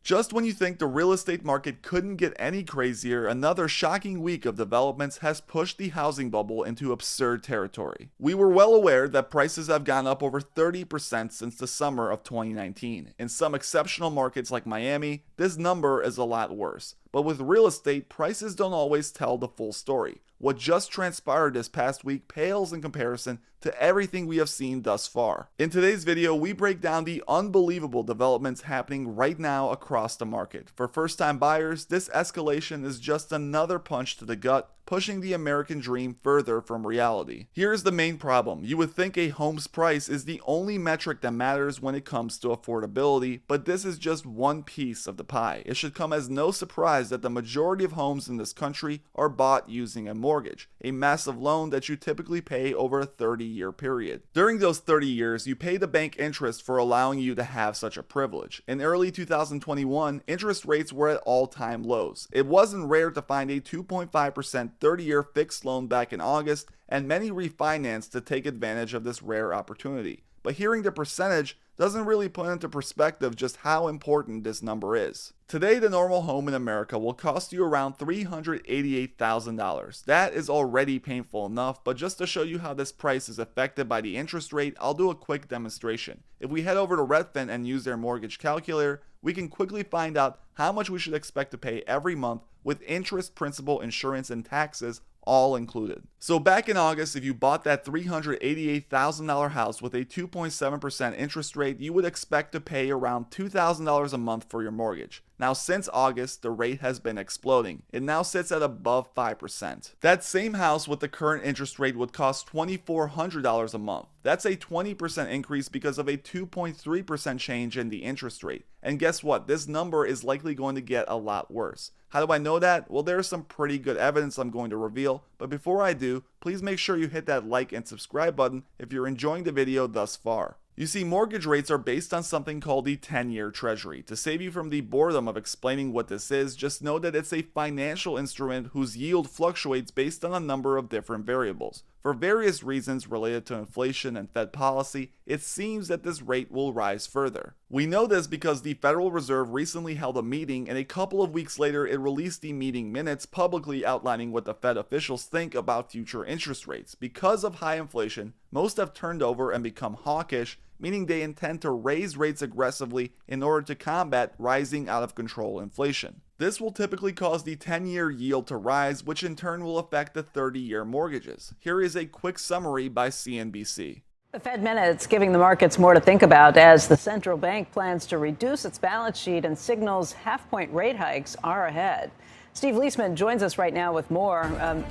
Just when you think the real estate market couldn't get any crazier, another shocking week of developments has pushed the housing bubble into absurd territory. We were well aware that prices have gone up over 30% since the summer of 2019. In some exceptional markets like Miami, this number is a lot worse. But with real estate, prices don't always tell the full story. What just transpired this past week pales in comparison to everything we have seen thus far. In today's video, we break down the unbelievable developments happening right now across the market. For first-time buyers, this escalation is just another punch to the gut, pushing the American dream further from reality. Here's the main problem. You would think a home's price is the only metric that matters when it comes to affordability, but this is just one piece of the pie. It should come as no surprise that the majority of homes in this country are bought using a mortgage, a massive loan that you typically pay over a 30-year period. During those 30 years, you pay the bank interest for allowing you to have such a privilege. In early 2021, interest rates were at all-time lows. It wasn't rare to find a 2.5% 30-year fixed loan back in August, and many refinanced to take advantage of this rare opportunity. But hearing the percentage doesn't really put into perspective just how important this number is. Today, the normal home in America will cost you around $388,000. That is already painful enough, but just to show you how this price is affected by the interest rate, I'll do a quick demonstration. If we head over to Redfin and use their mortgage calculator, we can quickly find out how much we should expect to pay every month with interest, principal, insurance, and taxes all included. So back in August, if you bought that $388,000 house with a 2.7% interest rate, you would expect to pay around $2,000 a month for your mortgage. Now, since August, the rate has been exploding. It now sits at above 5%. That same house with the current interest rate would cost $2,400 a month. That's a 20% increase because of a 2.3% change in the interest rate. And guess what? This number is likely going to get a lot worse. How do I know that? Well, there's some pretty good evidence I'm going to reveal, but before I do, please make sure you hit that like and subscribe button if you're enjoying the video thus far. You see, mortgage rates are based on something called the 10-year treasury. To save you from the boredom of explaining what this is, just know that it's a financial instrument whose yield fluctuates based on a number of different variables. For various reasons related to inflation and Fed policy, it seems that this rate will rise further. We know this because the Federal Reserve recently held a meeting, and a couple of weeks later it released the meeting minutes publicly outlining what the Fed officials think about future interest rates. Because of high inflation, most have turned over and become hawkish, meaning they intend to raise rates aggressively in order to combat rising out of control inflation. This will typically cause the 10-year yield to rise, which in turn will affect the 30-year mortgages. Here is a quick summary by CNBC. The Fed minutes giving the markets more to think about as the central bank plans to reduce its balance sheet and signals half-point rate hikes are ahead. Steve Leisman joins us right now with more.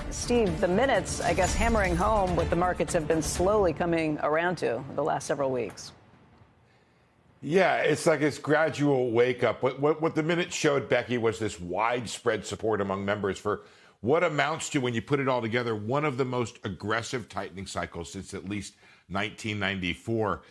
Steve, the minutes, I guess, hammering home what the markets have been slowly coming around to the last several weeks. Yeah, it's like this gradual wake up. What the minutes showed, Becky, was this widespread support among members for what amounts to, when you put it all together, one of the most aggressive tightening cycles since at least 1994.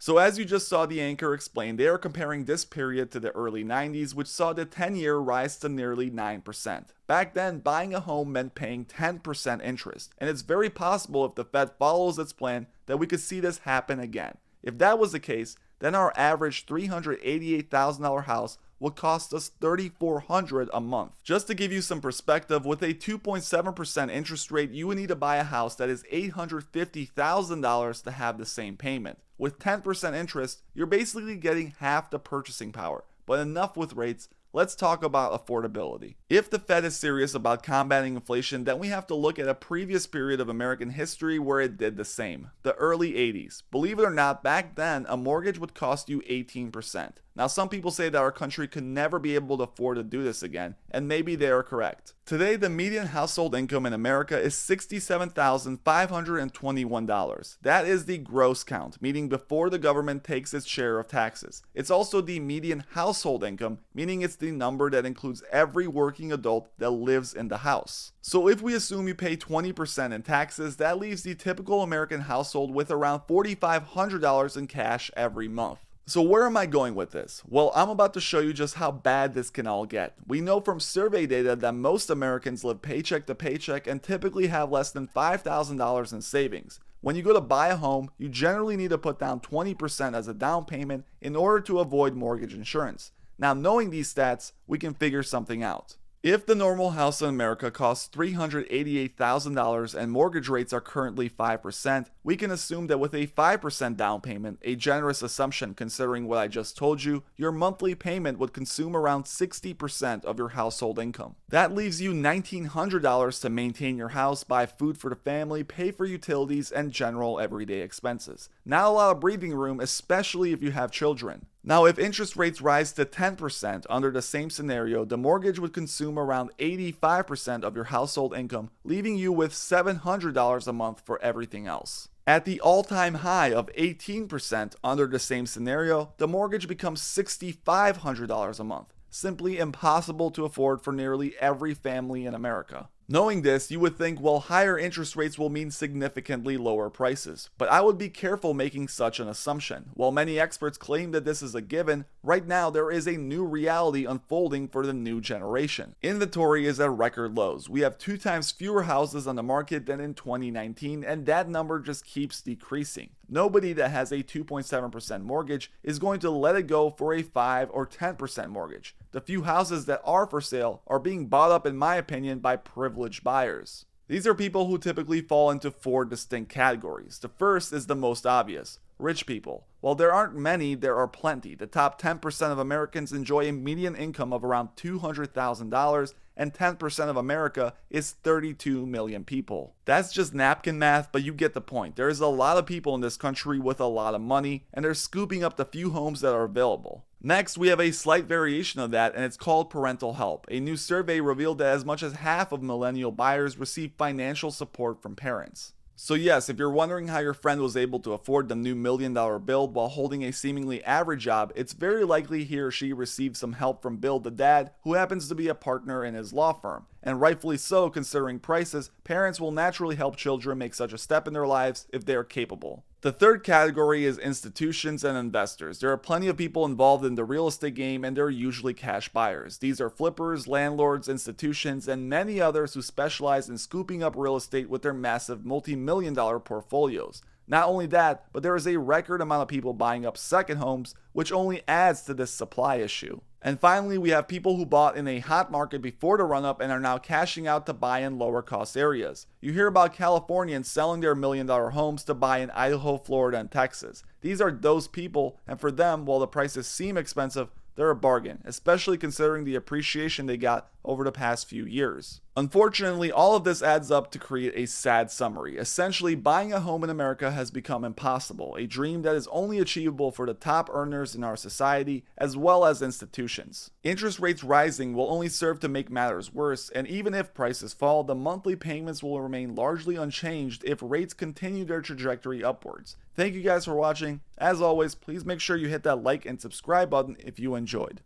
So as you just saw the anchor explain, they are comparing this period to the early 90s, which saw the 10-year rise to nearly 9%. Back then, buying a home meant paying 10% interest, and it's very possible if the Fed follows its plan that we could see this happen again. If that was the case, then our average $388,000 house would cost us $3,400 a month. Just to give you some perspective, with a 2.7% interest rate, you would need to buy a house that is $850,000 to have the same payment. With 10% interest, you're basically getting half the purchasing power. But enough with rates. Let's talk about affordability. If the Fed is serious about combating inflation, then we have to look at a previous period of American history where it did the same, the early 80s. Believe it or not, back then, a mortgage would cost you 18%. Now, some people say that our country could never be able to afford to do this again, and maybe they are correct. Today, the median household income in America is $67,521. That is the gross count, meaning before the government takes its share of taxes. It's also the median household income, meaning it's the number that includes every working adult that lives in the house. So if we assume you pay 20% in taxes, that leaves the typical American household with around $4,500 in cash every month. So where am I going with this? Well, I'm about to show you just how bad this can all get. We know from survey data that most Americans live paycheck to paycheck and typically have less than $5,000 in savings. When you go to buy a home, you generally need to put down 20% as a down payment in order to avoid mortgage insurance. Now, knowing these stats, we can figure something out. If the normal house in America costs $388,000 and mortgage rates are currently 5%, we can assume that with a 5% down payment, a generous assumption considering what I just told you, your monthly payment would consume around 60% of your household income. That leaves you $1,900 to maintain your house, buy food for the family, pay for utilities, and general everyday expenses. Not a lot of breathing room, especially if you have children. Now, if interest rates rise to 10% under the same scenario, the mortgage would consume around 85% of your household income, leaving you with $700 a month for everything else. At the all-time high of 18% under the same scenario, the mortgage becomes $6,500 a month, simply impossible to afford for nearly every family in America. Knowing this, you would think, well, higher interest rates will mean significantly lower prices. But I would be careful making such an assumption. While many experts claim that this is a given, right now there is a new reality unfolding for the new generation. Inventory is at record lows. We have 2 times fewer houses on the market than in 2019, and that number just keeps decreasing. Nobody that has a 2.7% mortgage is going to let it go for a 5 or 10% mortgage. The few houses that are for sale are being bought up, in my opinion, by privileged buyers. These are people who typically fall into 4 distinct categories. The first is the most obvious: rich people. While there aren't many, there are plenty. The top 10% of Americans enjoy a median income of around $200,000, and 10% of America is 32 million people. That's just napkin math, but you get the point. There is a lot of people in this country with a lot of money, and they're scooping up the few homes that are available. Next, we have a slight variation of that, and it's called parental help. A new survey revealed that as much as half of millennial buyers receive financial support from parents. So yes, if you're wondering how your friend was able to afford the new $1 million build while holding a seemingly average job, it's very likely he or she received some help from Bill the dad, who happens to be a partner in his law firm. And rightfully so, considering prices, parents will naturally help children make such a step in their lives if they are capable. The third category is institutions and investors. There are plenty of people involved in the real estate game, and they're usually cash buyers. These are flippers, landlords, institutions, and many others who specialize in scooping up real estate with their massive multi-million-dollar portfolios. Not only that, but there is a record amount of people buying up second homes, which only adds to this supply issue. And finally, we have people who bought in a hot market before the run-up and are now cashing out to buy in lower cost areas. You hear about Californians selling their $1 million homes to buy in Idaho, Florida, and Texas. These are those people, and for them, while the prices seem expensive, they're a bargain, especially considering the appreciation they got over the past few years. Unfortunately, all of this adds up to create a sad summary. Essentially, buying a home in America has become impossible, a dream that is only achievable for the top earners in our society, as well as institutions. Interest rates rising will only serve to make matters worse, and even if prices fall, the monthly payments will remain largely unchanged if rates continue their trajectory upwards. Thank you guys for watching. As always, please make sure you hit that like and subscribe button if you enjoyed.